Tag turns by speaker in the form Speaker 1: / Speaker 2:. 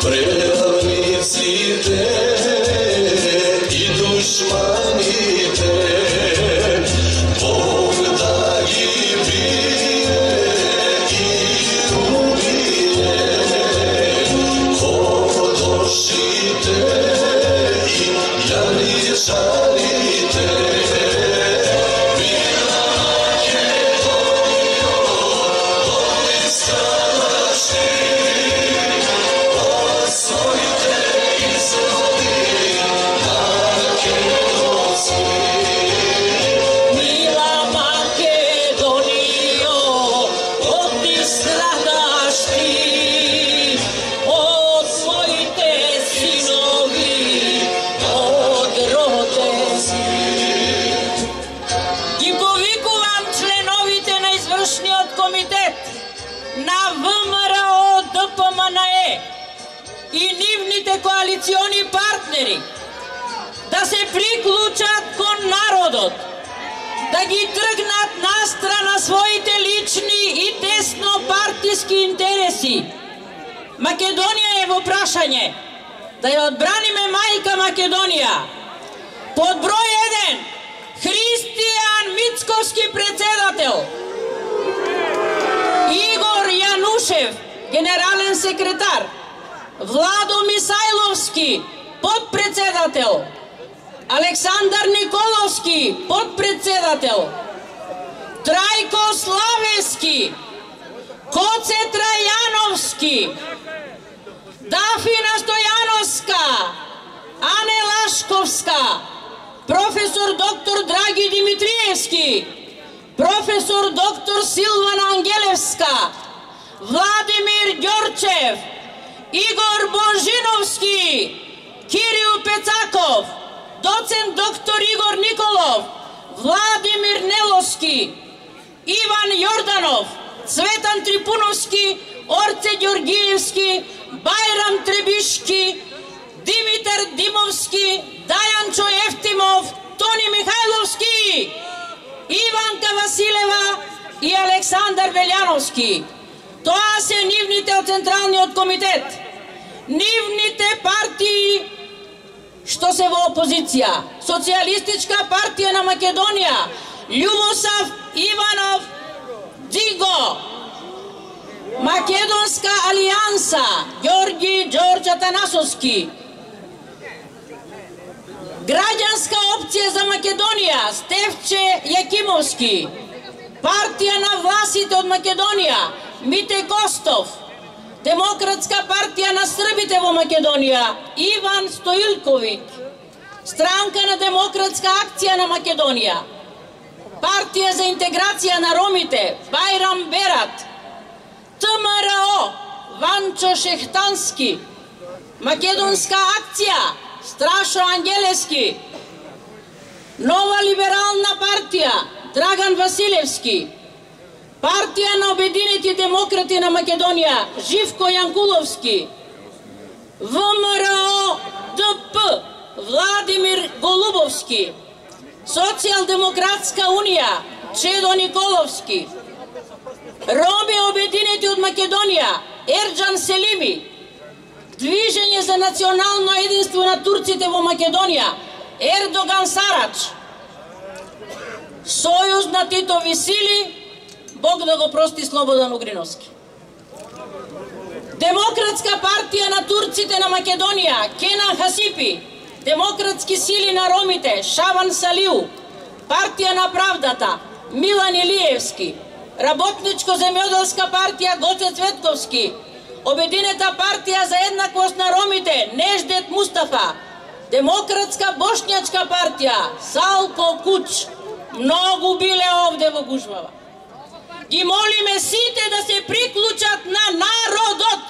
Speaker 1: преравниците и душманите, Бог да ги бие и убие, ходошите и яничарите.
Speaker 2: и нивните коалициони партнери да се приклучат кон народот, да ги тргнат настрана своите лични и теснопартиски интереси. Македонија е во прашање, да ја одбраниме мајка Македонија. Под број 1 Христијан Мицковски председател, Игор Јанушев генерален секретар, Владо Мисајловски подпредседател, Александар Николовски подпредседател, Трајко Славески, Коце Трајановски, Дафина Стојановска, Ане Лашковска, професор доктор Драги Димитриевски, професор доктор Силвана Ангелевска, Владимир Ѓорчев, Игор Божиновски, Кирил Пецаков, доцент доктор Игор Николов, Владимир Неловски, Иван Јорданов, Цветан Трипуновски, Орце Ѓоргиевски, Бајрам Требишки, Димитар Димовски, Дајанчо Ефтимов, Тони Михајловски, Иванка Василева и Александар Велјановски. Тоа се нивните од Централниот комитет. Нивните партии што се во опозиција. Социјалистичка партија на Македонија, Љубосав Иванов Дзиго, Македонска алијанса, Ѓорѓи Ѓорѓ Атанасовски, Граѓанска опција за Македонија, Стефче Јакимовски, партија на власите од Македонија, Мите Костов, Демократска партија на србите во Македонија, Иван Стоилковиќ, Странка на Демократска акција на Македонија, Партија за интеграција на ромите, Бајрам Берат, ТМРО, Ванчо Шехтански, Македонска акција, Страшо Ангелевски, Нова либерална партија, Драган Василевски, Партија на обединети демократи на Македонија, Живко Јанкуловски, ВМРО ДП, Владимир Голубовски, Социјалдемократска унија, Чедо Николовски, Роми обединети од Македонија, Ерџан Селими, Движење за национално единство на турците во Македонија, Ердоган Сарач, Сојуз на Титови сили, Бог да го прости Слободан Угриновски. Демократска партија на турците на Македонија, Кенан Хасипи, Демократски сили на ромите, Шаван Салиу, Партија на правдата, Милан Илиевски, Работничко-земјоделска партија Гоце Цветковски, Обединета партија за еднаквост на ромите, Неждет Мустафа, Демократска бошњачка партија, Салко Куч, многу биле овде во гужвава. Ги молиме сите да се приклучат на народот.